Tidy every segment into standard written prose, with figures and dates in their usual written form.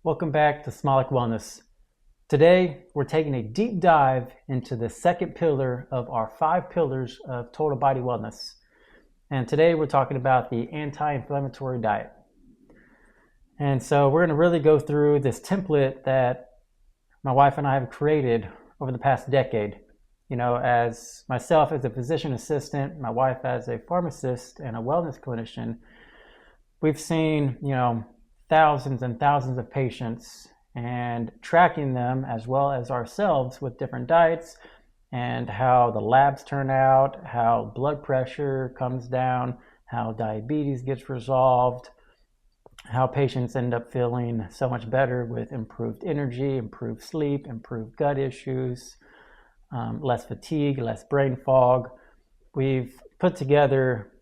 Welcome back to Smolik Wellness. Today, we're taking a deep dive into the second pillar of our 5 pillars of total body wellness. And today we're talking about the anti-inflammatory diet. And so we're going to really go through this template that my wife and I have created over the past decade. As myself as a physician assistant, my wife as a pharmacist and a wellness clinician, we've seen, thousands and thousands of patients and tracking them as well as ourselves with different diets and how the labs turn out, how blood pressure comes down, how diabetes gets resolved, how patients end up feeling so much better with improved energy, improved sleep, improved gut issues, less fatigue, less brain fog. We've put together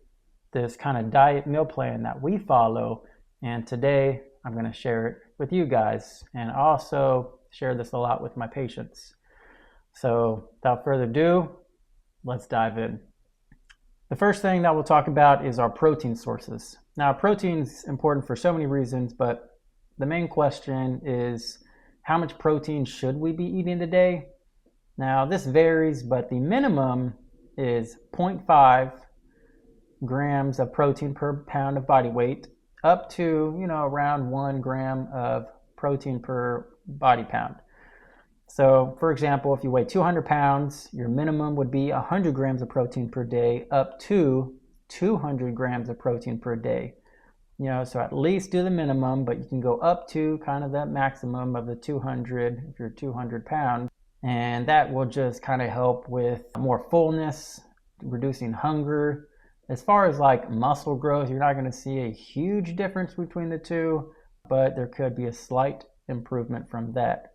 this kind of diet meal plan that we follow, and today I'm going to share it with you guys, and also share this a lot with my patients. So without further ado, let's dive in. The first thing that we'll talk about is our protein sources. Now, protein's important for so many reasons, but the main question is how much protein should we be eating today? Now, this varies, but the minimum is 0.5 grams of protein per pound of body weight, up to around 1 gram of protein per body pound. So for example, if you weigh 200 pounds, your minimum would be 100 grams of protein per day, up to 200 grams of protein per day. So at least do the minimum, but you can go up to kind of that maximum of the 200 if you're 200 pounds, and that will just kind of help with more fullness, reducing hunger. As far as like muscle growth, you're not going to see a huge difference between the two, but there could be a slight improvement from that.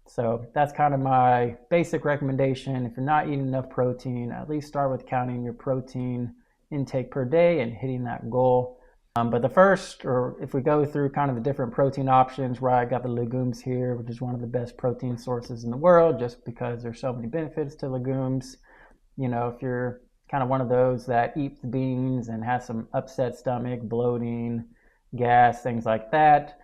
So that's kind of my basic recommendation. If you're not eating enough protein, at least start with counting your protein intake per day and hitting that goal. But the first, or if we go through kind of the different protein options, right, I got the legumes here, which is one of the best protein sources in the world, just because there's so many benefits to legumes. If you're kind of one of those that eat the beans and has some upset stomach, bloating, gas, things like that,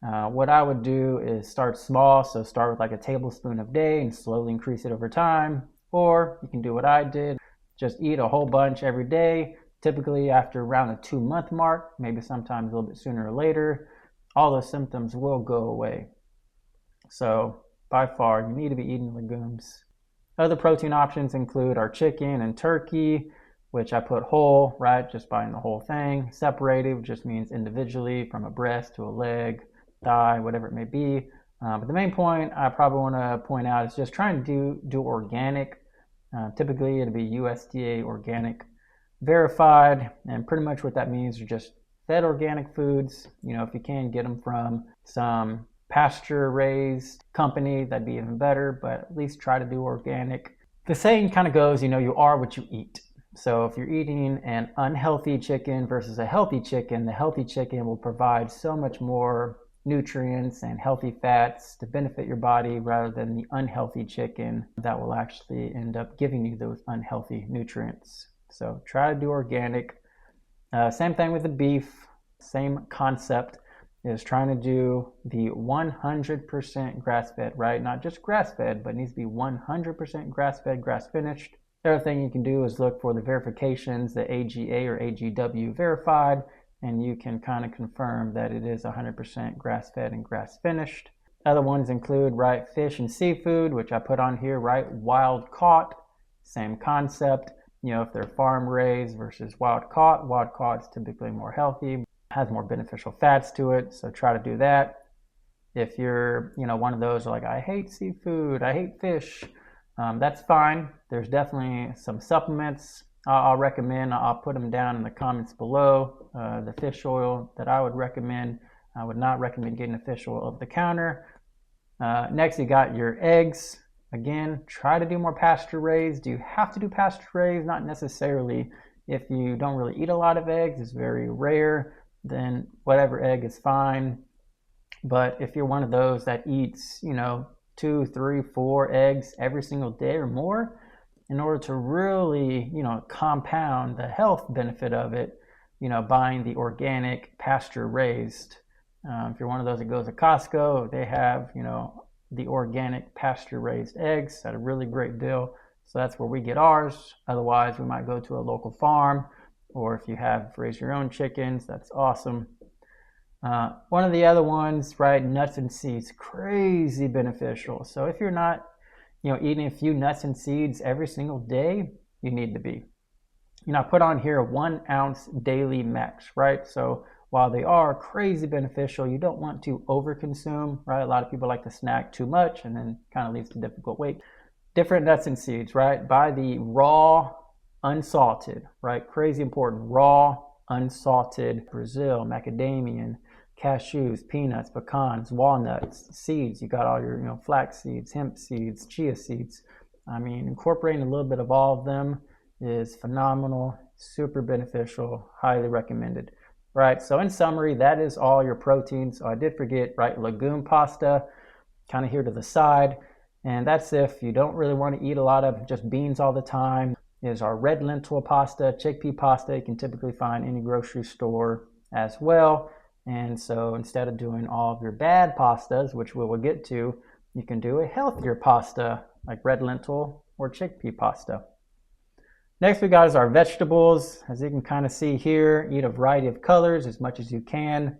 what I would do is start small. So start with like a tablespoon a day and slowly increase it over time. Or you can do what I did, just eat a whole bunch every day. Typically after around the 2-month mark, maybe sometimes a little bit sooner or later, all those symptoms will go away. So by far, you need to be eating legumes. Other protein options include our chicken and turkey, which I put whole, right? Just buying the whole thing. Separated, which just means individually from a breast to a leg, thigh, whatever it may be. But the main point I probably want to point out is just trying to do organic. Typically, it'll be USDA organic verified, and pretty much what that means are just fed organic foods. If you can get them from some pasture raised company, that'd be even better, but at least try to do organic. The saying kind of goes, you are what you eat. So if you're eating an unhealthy chicken versus a healthy chicken, the healthy chicken will provide so much more nutrients and healthy fats to benefit your body, rather than the unhealthy chicken that will actually end up giving you those unhealthy nutrients. So try to do organic. Same thing with the beef, same concept. Is trying to do the 100% grass-fed, right? Not just grass-fed, but it needs to be 100% grass-fed, grass-finished. The other thing you can do is look for the verifications, the AGA or AGW verified, and you can kind of confirm that it is 100% grass-fed and grass-finished. Other ones include, right, fish and seafood, which I put on here, right? Wild caught, same concept. If they're farm raised versus wild caught is typically more healthy, has more beneficial fats to it, so try to do that. If you're one of those like, I hate seafood, I hate fish, that's fine. There's definitely some supplements I'll recommend. I'll put them down in the comments below. The fish oil that I would recommend, I would not recommend getting a fish oil over the counter. Next, you got your eggs. Again, try to do more pasture raised. Do you have to do pasture raised? Not necessarily. If you don't really eat a lot of eggs, it's very rare, then whatever egg is fine. But if you're one of those that eats, 2, 3, 4 eggs every single day or more, in order to really, compound the health benefit of it, buying the organic pasture raised If you're one of those that goes to Costco, they have, the organic pasture-raised eggs at a really great deal. So that's where we get ours. Otherwise, we might go to a local farm, or if you have raised your own chickens, that's awesome. One of the other ones, right, nuts and seeds, crazy beneficial. So if you're not, eating a few nuts and seeds every single day, you need to be. I put on here 1 ounce daily max, right? So while they are crazy beneficial, you don't want to overconsume, right? A lot of people like to snack too much and then kind of leads to difficult weight. Different nuts and seeds, right? Buy the raw, unsalted, right? Crazy important, raw, unsalted Brazil, macadamia, cashews, peanuts, pecans, walnuts, seeds. You got all your, flax seeds, hemp seeds, chia seeds. Incorporating a little bit of all of them is phenomenal, super beneficial, highly recommended. Right, so in summary, that is all your proteins. So I did forget, right, legume pasta, kind of here to the side. And that's if you don't really want to eat a lot of just beans all the time. Is our red lentil pasta, chickpea pasta. You can typically find any grocery store as well. And so instead of doing all of your bad pastas, which we will get to, you can do a healthier pasta like red lentil or chickpea pasta. Next we got is our vegetables. As you can kind of see here, eat a variety of colors as much as you can.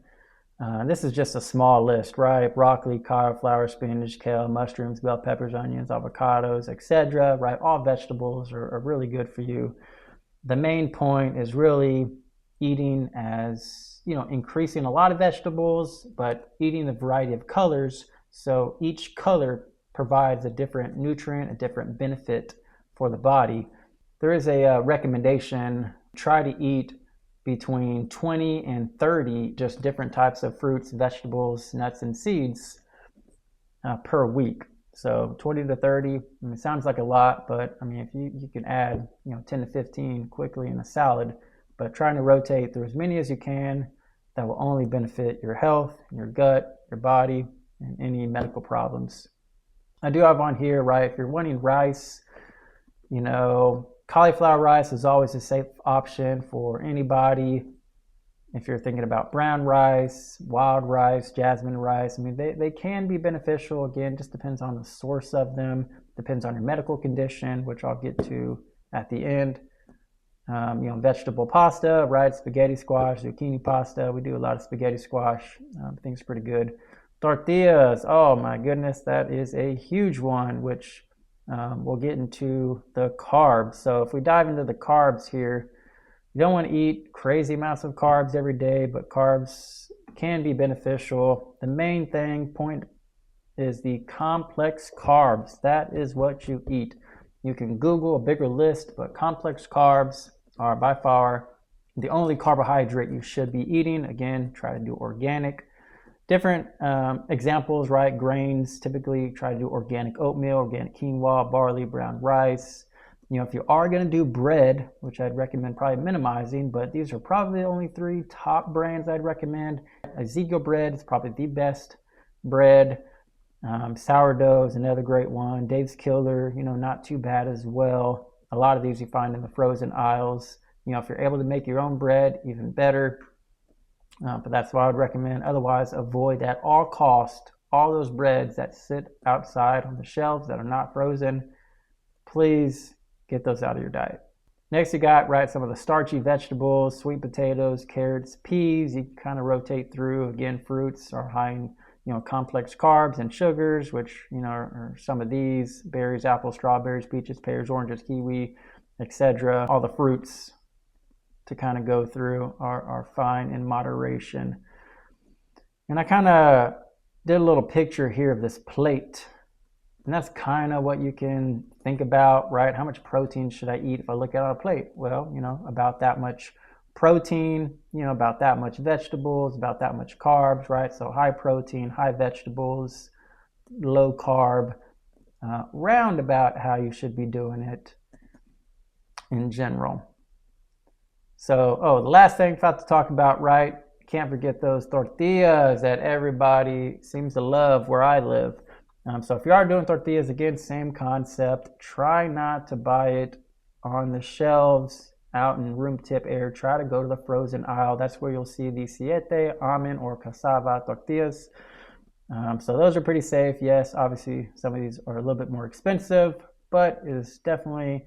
This is just a small list, right? Broccoli, cauliflower, spinach, kale, mushrooms, bell peppers, onions, avocados, etc. Right? All vegetables are really good for you. The main point is really eating as, increasing a lot of vegetables, but eating a variety of colors. So each color provides a different nutrient, a different benefit for the body. There is a recommendation, try to eat between 20 and 30 just different types of fruits, vegetables, nuts, and seeds per week. So 20 to 30, it sounds like a lot, but if you can add 10 to 15 quickly in a salad, but trying to rotate through as many as you can that will only benefit your health, your gut, your body, and any medical problems. I do have on here, right, if you're wanting rice, cauliflower rice is always a safe option for anybody. If you're thinking about brown rice, wild rice, jasmine rice, they can be beneficial. Again, just depends on the source of them, depends on your medical condition, which I'll get to at the end. Vegetable pasta, right? Spaghetti squash, zucchini pasta. We do a lot of spaghetti squash. I think it's pretty good. Tortillas, oh my goodness, that is a huge one, which we'll get into the carbs. So if we dive into the carbs here, you don't want to eat crazy amounts of carbs every day, but carbs can be beneficial. The main point is the complex carbs. That is what you eat. You can Google a bigger list, but complex carbs are by far the only carbohydrate you should be eating. Again, try to do organic. Different examples, right? Grains, typically try to do organic oatmeal, organic quinoa, barley, brown rice. If you are going to do bread, which I'd recommend probably minimizing, but these are probably the only 3 top brands I'd recommend. Ezekiel bread is probably the best bread. Sourdough is another great one. Dave's Killer, not too bad as well. A lot of these you find in the frozen aisles. If you're able to make your own bread, even better. But that's what I would recommend. Otherwise, avoid at all cost all those breads that sit outside on the shelves that are not frozen. Please get those out of your diet. Next, you got, right, some of the starchy vegetables, sweet potatoes, carrots, peas. You can kind of rotate through. Again, fruits are high in, complex carbs and sugars, which, are some of these: berries, apples, strawberries, peaches, pears, oranges, kiwi, etc. All the fruits to kind of go through are fine in moderation. And I kind of did a little picture here of this plate. And that's kind of what you can think about, right? How much protein should I eat if I look at a plate? Well, about that much protein, about that much vegetables, about that much carbs, right? So high protein, high vegetables, low carb, round about how you should be doing it in general. So, the last thing I forgot to talk about, right? Can't forget those tortillas that everybody seems to love where I live. So if you are doing tortillas, again, same concept. Try not to buy it on the shelves out in room tip air, try to go to the frozen aisle. That's where you'll see the siete, almond, or cassava tortillas. So those are pretty safe. Yes, obviously some of these are a little bit more expensive, but it's definitely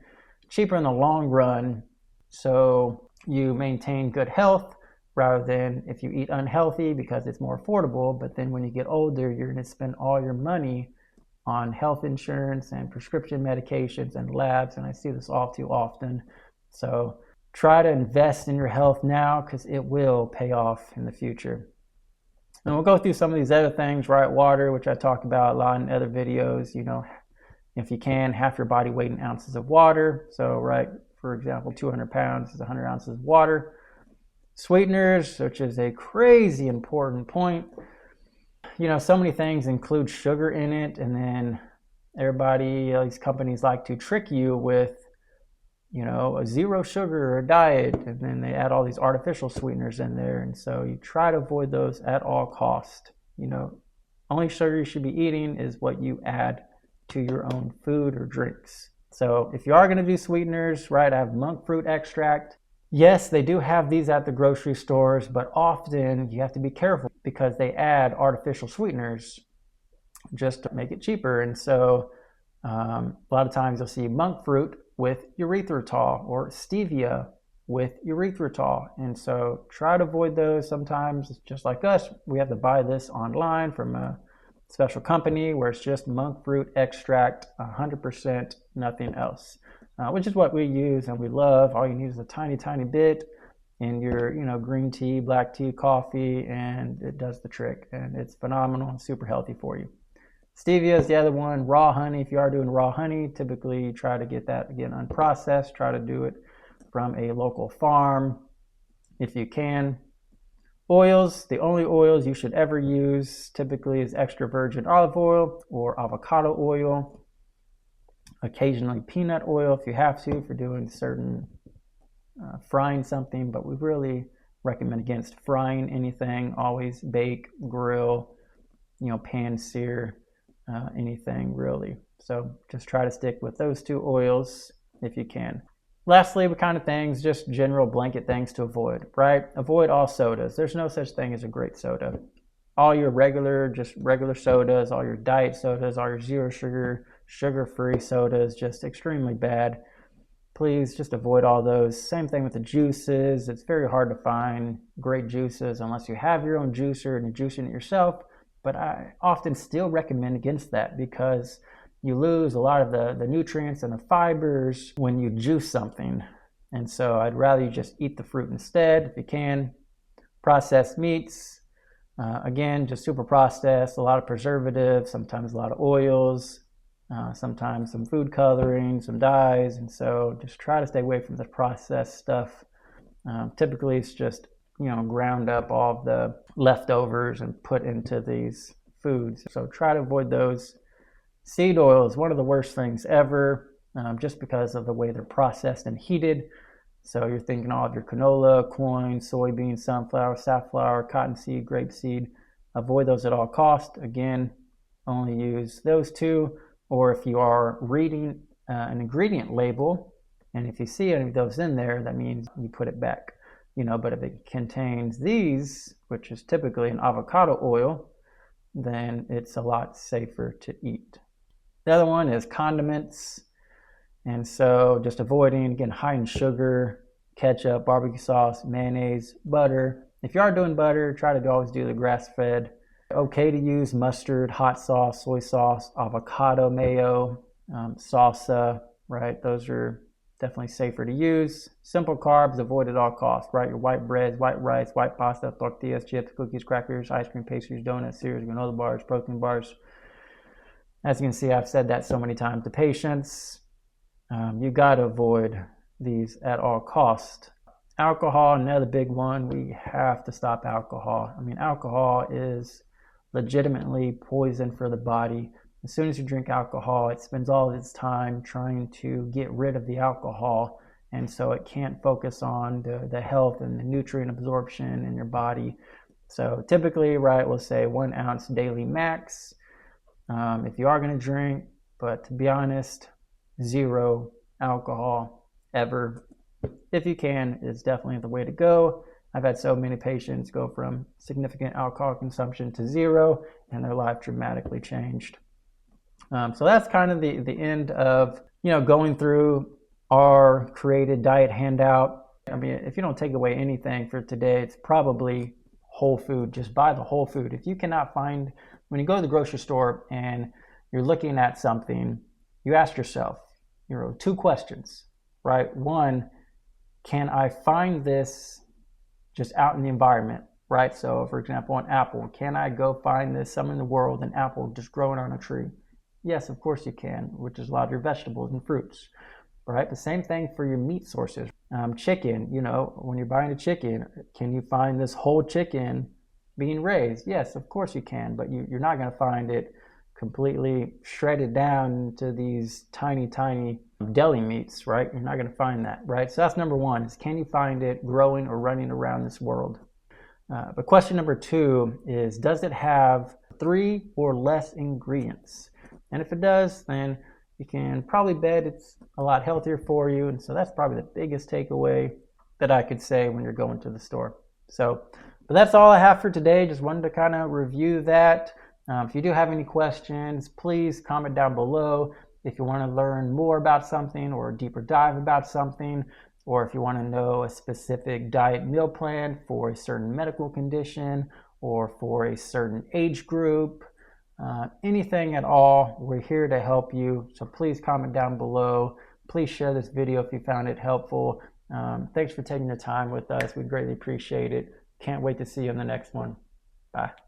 cheaper in the long run. So you maintain good health rather than if you eat unhealthy because it's more affordable. But then when you get older, you're going to spend all your money on health insurance and prescription medications and labs. And I see this all too often. So try to invest in your health now because it will pay off in the future. And we'll go through some of these other things, right? Water, which I talked about a lot in other videos. You know, if you can, half your body weight in ounces of water. So, right, for example, 200 pounds is 100 ounces of water. Sweeteners, which is a crazy important point. You know, so many things include sugar in it, and then everybody, these companies like to trick you with, you know, a zero sugar diet, and then they add all these artificial sweeteners in there. And so you try to avoid those at all cost. You know, only sugar you should be eating is what you add to your own food or drinks. So if you are going to do sweeteners, right, I have monk fruit extract. Yes, they do have these at the grocery stores, but often you have to be careful because they add artificial sweeteners just to make it cheaper. And so a lot of times you'll see monk fruit with erythritol or stevia with erythritol. And so try to avoid those. Sometimes, just like us, we have to buy this online from a special company where it's just monk fruit extract, 100%, nothing else, which is what we use and we love. All you need is a tiny, tiny bit in your, you know, green tea, black tea, coffee, and it does the trick. And it's phenomenal and super healthy for you. Stevia is the other one. Raw honey, if you are doing raw honey, typically try to get that, again, unprocessed. Try to do it from a local farm if you can. Oils, the only oils you should ever use typically is extra virgin olive oil or avocado oil. Occasionally peanut oil if you have to for doing certain frying something, but we really recommend against frying anything. Always bake, grill, you know, pan sear. Anything really. So just try to stick with those two oils if you can. Lastly, what kind of things, just general blanket things to avoid, right? Avoid all sodas. There's no such thing as a great soda. All your regular sodas, all your diet sodas, all your zero sugar, sugar-free sodas, just extremely bad. Please just avoid all those. Same thing with the juices. It's very hard to find great juices unless you have your own juicer and you're juicing it yourself. But I often still recommend against that because you lose a lot of the nutrients and the fibers when you juice something. And so I'd rather you just eat the fruit instead if you can. Processed meats, again, just super processed, a lot of preservatives, sometimes a lot of oils, sometimes some food coloring, some dyes. And so just try to stay away from the processed stuff. Typically it's just, you know, ground up all of the leftovers and put into these foods. So try to avoid those. Seed oil is one of the worst things ever, just because of the way they're processed and heated. So you're thinking all of your canola, corn, soybean, sunflower, safflower, cottonseed, grapeseed. Avoid those at all costs. Again, only use those two. Or if you are reading an ingredient label, and if you see any of those in there, that means you put it back. You know, but if it contains these, which is typically an avocado oil, then it's a lot safer to eat. The other one is condiments. And so just avoiding, again, high in sugar, ketchup, barbecue sauce, mayonnaise, butter. If you are doing butter, try to always do the grass-fed. Okay to use mustard, hot sauce, soy sauce, avocado mayo, salsa, right? Those are definitely safer to use. Simple carbs, avoid at all costs, right? Your white breads, white rice, white pasta, tortillas, chips, cookies, crackers, ice cream, pastries, donuts, cereals, granola bars, protein bars. As you can see, I've said that so many times to patients. You got to avoid these at all costs. Alcohol, another big one. We have to stop alcohol. I mean, alcohol is legitimately poison for the body. As soon as you drink alcohol, it spends all of its time trying to get rid of the alcohol, and so it can't focus on the health and the nutrient absorption in your body. So typically, right, we'll say 1 ounce daily max if you are going to drink, but to be honest, zero alcohol ever. if you can, is definitely the way to go. I've had so many patients go from significant alcohol consumption to zero, and their life dramatically changed. So that's kind of the end of, going through our created diet handout. I mean, if you don't take away anything for today, it's probably whole food. Just buy the whole food. If you cannot find, when you go to the grocery store and you're looking at something, you ask yourself, two questions, right? One, can I find this just out in the environment, right? So for example, an apple, can I go find this somewhere in the world, an apple just growing on a tree? Yes, of course you can, which is a lot of your vegetables and fruits, right? The same thing for your meat sources. Chicken, when you're buying a chicken, can you find this whole chicken being raised? Yes, of course you can, but you're not going to find it completely shredded down into these tiny, tiny deli meats, right? You're not going to find that, right? So that's number one, is can you find it growing or running around this world? But question number two is, does it have 3 or less ingredients? And if it does, then you can probably bet it's a lot healthier for you. And so that's probably the biggest takeaway that I could say when you're going to the store. But that's all I have for today. Just wanted to kind of review that. If you do have any questions, please comment down below. If you want to learn more about something or a deeper dive about something, or if you want to know a specific diet meal plan for a certain medical condition or for a certain age group, anything at all, we're here to help you. So please comment down below. Please share this video if you found it helpful. Thanks for taking the time with us. We greatly appreciate it. Can't wait to see you in the next one. Bye.